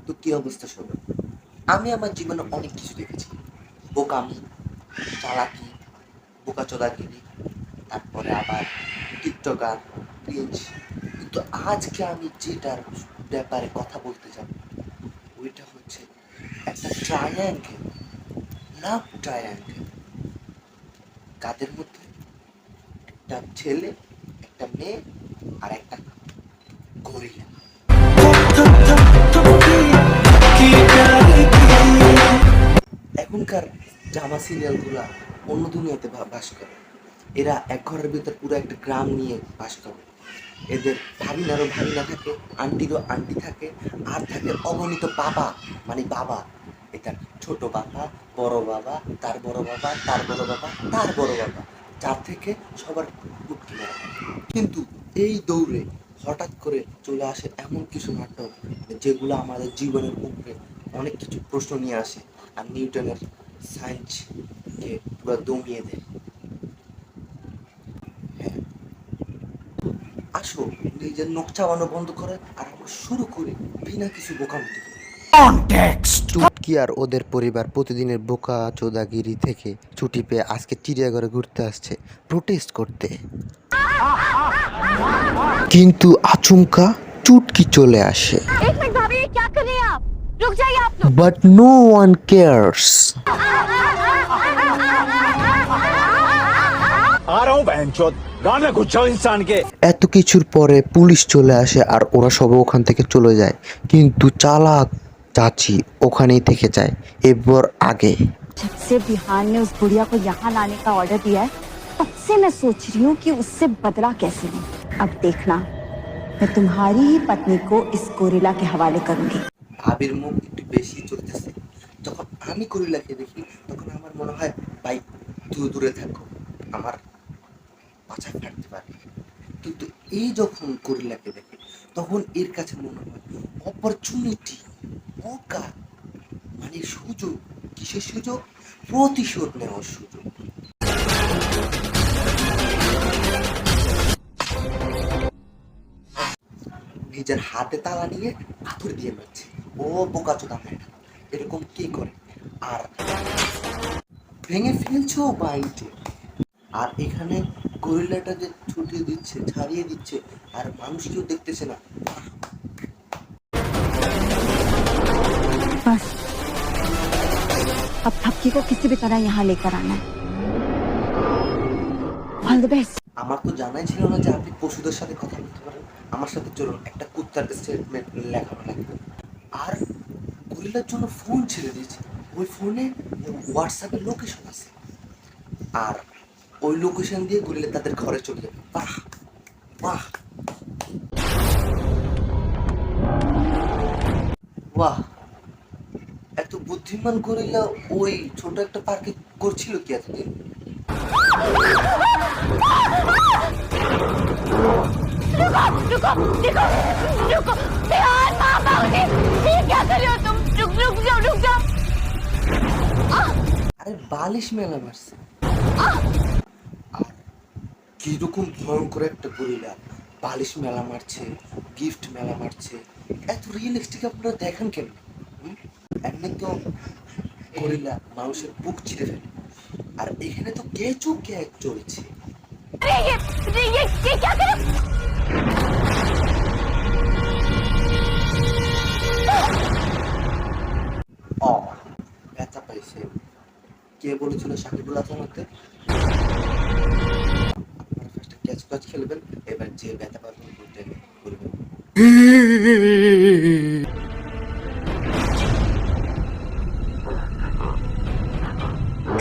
তো কি অবস্থা শোনো, আমি আমার জীবনে অনেক কিছু দেখেছি। বোকামি, চালাকি, বোকাচোদাগিরি, তারপরে আবার টিকটকার, ক্রিঞ্জ। কিন্তু আজকে আমি যেটার ব্যাপারে কথা বলতে যাব, ওইটা হচ্ছে একটা ট্রায়াঙ্গেল, লাভ ট্রায়াঙ্গেল। কাদের মধ্যে? একটা ছেলে, একটা মেয়ে, আর একটা গরিলা। এখনকার জামা সিরিয়ালগুলা অন্য দুনিয়াতে বাস করে। এরা এক ঘরের ভিতর পুরো একটা গ্রাম নিয়ে বাস করে। এদের ভাগিনারও ভাগিনা থাকে, আন্টিরও আন্টি থাকে, আর থাকে অগণিত বাবা, মানে বাবা। এটার ছোট বাবা, বড় বাবা, তার বড় বাবা, তার বড় বাবা, তার বড় বাবা, যার থেকে সবার উটকি মারা হয়। কিন্তু এই দৌড়ে হঠাৎ করে চলে আসে এমন কিছু নাটক, যেগুলো আমাদের জীবনের উপরে অনেক কিছু প্রশ্ন নিয়ে আসে, আর নিউটনের সায়েন্সকে পুরো দমিয়ে দেয়। হ্যাঁ, আসো, নিজের নখ চাবানো বন্ধ করে আর আমরা শুরু করি বিনা কিছু বোকামি থেকে। চুটকি আর ওদের পরিবার প্রতিদিনের বোকা চোদাগিরি থেকে ছুটি পেয়ে আজকে চিড়িয়াঘরে ঘুরতে আসছে প্রোটেস্ট করতে। কিন্তু আচমকা চুটকি চলে আসে। एक मिनट भाभी, ये क्या कर रहे हैं आप? रुक जाइए आप लोग। But no one cares. आ रहा हूँ बहनचोद गाने गुच्छाओ इंसान के। এত কিছুর পরে পুলিশ চলে আসে আর ওরা সব ওখান থেকে চলে যায়, কিন্তু চালাক চাচি ওখানেই থেকে যায় এবার আগে। जब से बिहान ने उस बुढ़िया को यहाँ लाने का ऑर्डर दिया है, तब से मैं सोच रही हूँ कि उससे बदला कैसे लूं। अब देखना, मैं तुम्हारी ही पत्नी को इस गोरिल्ला के हवाले करूंगी। ভাবির মুখ একটু বেশি চলতেছে। যখন আমি গরিলাকে দেখি তখন আমার মনে হয়, ভাই দূরে দূরে থাকো, আমার পাছা ফাটতে পারে। কিন্তু এই যখন গরিলাকে দেখে তখন এর কাছে মনে হয় অপরচুনিটি, মৌকা, মানে সুযোগ। কিসের সুযোগ? প্রতিশোধ নেওয়ার সুযোগ। নিজের হাতে তালা নিয়ে পাথর দিয়ে মারছে। ও বোকাচোদা ম্যাডাম, এরকম কে করে? আর ভেঙে ফেলছো বাইটে। আর এখানে গরিলাটাকে ছুটিয়ে দিচ্ছে, ছাড়িয়ে দিচ্ছে, আর মানুষ কেউ দেখতেছে না। बस अब थपकी को किसी भी तरह यहाँ लेकर आना है। All the best. আমার তো জানাই ছিল না যে আপনি পশুদের সাথে কথা বলতে পারেন। আমার সাথে চলুন, একটা কুত্তার স্টেটমেন্ট লেখানো লাগবে। আর গরিলার জন্য ফোন ছেড়ে দিয়েছে। ওই ফোনে হোয়াটসঅ্যাপে লোকেশন আছে, আর ওই লোকেশন দিয়ে গরিলা তাদের ঘরে চলে যাবে। বাহ বাহ বাহ, এত বুদ্ধিমান গরিলা ওই ছোট একটা পার্কে করছিল কি এতদিন? रुको रुको रुको यार, मामा मुझे, ये क्या कर रहे हो तुम? रुक जाओ, रुक जाओ। আরে বালিশ মেলা মারছে। আর কিরকম ভয়ঙ্কর একটা গরিলা, বালিশ মেলা মারছে, গিফট মেলা মারছে। এত রিয়েলিস্টিক আপনারা দেখেন কেন? এমনি তো গরিলা মানুষের বুক চিরে ফেলে, আর এখানে তো কেঁচো ক্যাচ চলছে। अरे ये क्या कर रहे हो? অ ব্যথা পাইছে। কে বলেছিল সাকিবুল হাসানকে আপনারা ফার্স্টে ক্যাচ ক্যাচ খেলবেন, এবার যে ব্যথা পাবেন করবেন।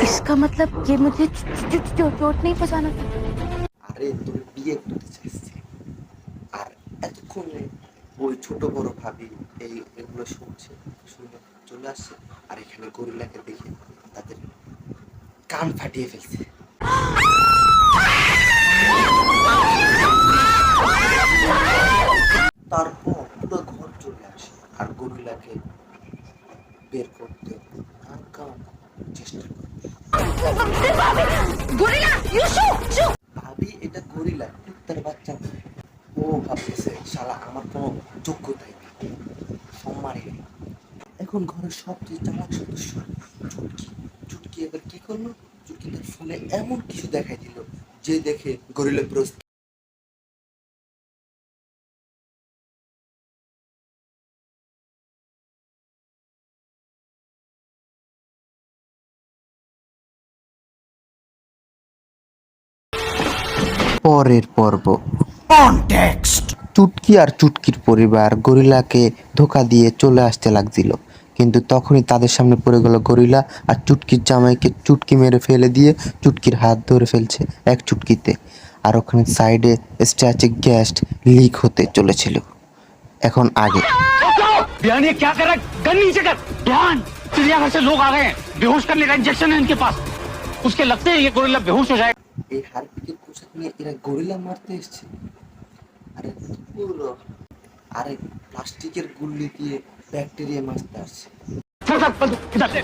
इसका मतलब ये मुझे चोट नहीं पहुंचाना था। আরে তোর বিয়ে করতে চাইছে। আর এতক্ষণে ওই ছোট বড় ভাবি এই এগুলো শুনছে, শুনে চলে আসছে, আর এখানে গরিলাকে দেখে তাদের কান ফাটিয়ে ফেলছে। তারপর পুরো ঘর চলে আসে আর গরিলাকে বের করতে কান চেষ্টা করে। Gorilla, you shoot! ভাবি এটা গরিলা, কুত্তার বাচ্চা। ও ভাবতেছে শালা আমার কোনো যোগ্যতাই নেই, সম্মানই নেই। এখন ঘরের সবচেয়ে চালাক সদস্য চুটকি। চুটকি এবার কি করলো? চুটকি তার ফোনে এমন কিছু দেখাই দিল যে দেখে গরিলা প্রস্তুত। পরের পর্ব। চুটকি আর চুটকির পরিবার গরিলাকে ধোকা দিয়ে চলে আসতে লাগছিল, কিন্তু তখনই তাদের সামনে পড়ে গেল গরিলা আর চুটকির জামাইকে চুটকি মেরে ফেলে দিয়ে চুটকির হাত ধরে ফেলছে এক চুটকিতে। আর ওখানে সাইডে স্ট্যাটিক গ্যাস লিক হতে চলেছিল। এখন আগে बिहान ये क्या कर रहा है? गन नीचे कर। बिहान चिड़ियाघर से लोग आ गए हैं, बेहोश करने का इंजेक्शन है इनके पास। उसके लगते हैं ये गोरिल्ला बेहोश हो जाएगा। এই হারপিকের পোশাক নিয়ে এরা গরিলা মারতে এসছে। আরে পুরো আরে প্লাস্টিকের গুল্লি দিয়ে ব্যাকটেরিয়া মারতে আসছে।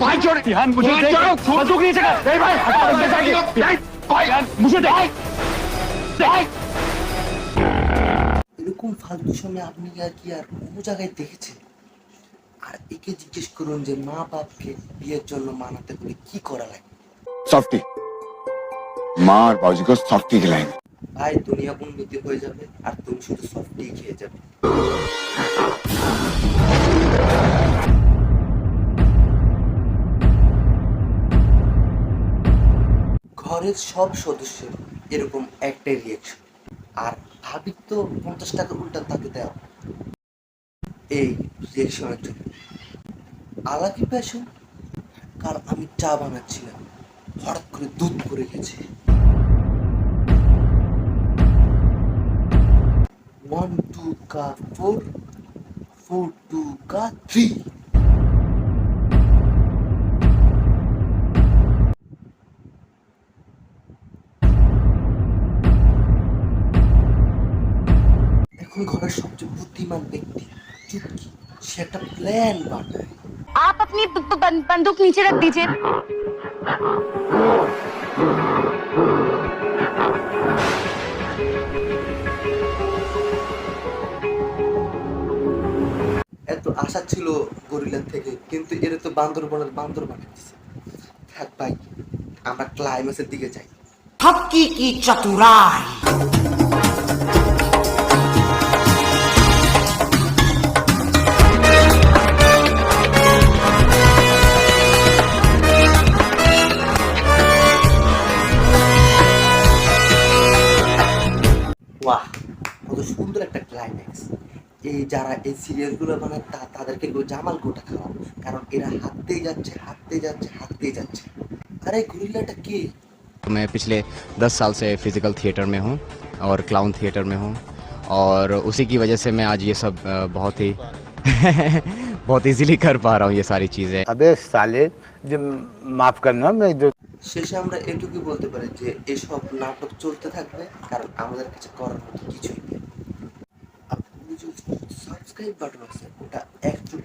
भाई छोड़ बिहान, मुझे देख। बंदूक नीचे कर। नहीं भाई, हटा बंदे जाके। बिहान, मुझे देख। এরকম ফালতু সময় আপনি আর কি আর কোনো জায়গায় দেখেছেন? আর একে জিজ্ঞেস করুন যে মা বাপকে বিয়ের জন্য মানাতে হলে কি করা লাগে। सॉफ्टी माँ और बाबूजी को सॉफ्टी खिलाएंगे। ভাই দুনিয়া উন্নতি হয়ে যাবে আর তুমি শুধু সফটই খেয়ে যাবে। ঘরের সব সদস্যের এরকম একটাই রিয়েকশন, আর ভাবি তো 50 টাকা উল্টা তাকে দেওয়া এই রিয়েকশনের জন্য। আলাকি প্যাশন, কাল আমি চা বানাচ্ছিলাম, হঠাৎ করে দুধ পড়ে গেছে। 1 2 का 4 4 2 का 3। এখন ঘরের সবচেয়ে বুদ্ধিমান ব্যক্তি চুটকি, সে একটা প্ল্যান বানায়। आप अपनी बंदूक नीचे रख दीजिए। এত আশা ছিল গরিলার থেকে, কিন্তু এর তো বান্দরবনের বান্দর বানিয়ে দিছে। থাক ভাই, আমরা ক্লাইম্যাক্সের দিকে যাই। हक्की की चतुराई। বাহ, কত সুন্দর একটা ক্লাইম্যাক্স। এই যারা এই সিরিয়ালগুলো বানায় তাদেরকে জামাল গোটা খাওয়া, কারণ এরা হাঁটতেই যাচ্ছে হাঁটতেই যাচ্ছে হাঁটতেই যাচ্ছে। আরে গরিলাটা কে? मैं पिछले 10 साल से फिज़िकल थिएटर में हूँ और क्लाउन थिएटर में हूँ, और उसी की वजह से मैं आज ये सब बहुत ही बहुत इजीली कर पा रहा हूँ ये सारी चीज़ें। अबे साले जब माफ करना मैं जो শেষে আমরা এটুকুই বলতে পারি যে এসব নাটক চলতে থাকবে, কারণ আমাদের কাছে করার মতো কিছুই নেই। আপনি যে সাবস্ক্রাইব বাটন আছে ওটা একটু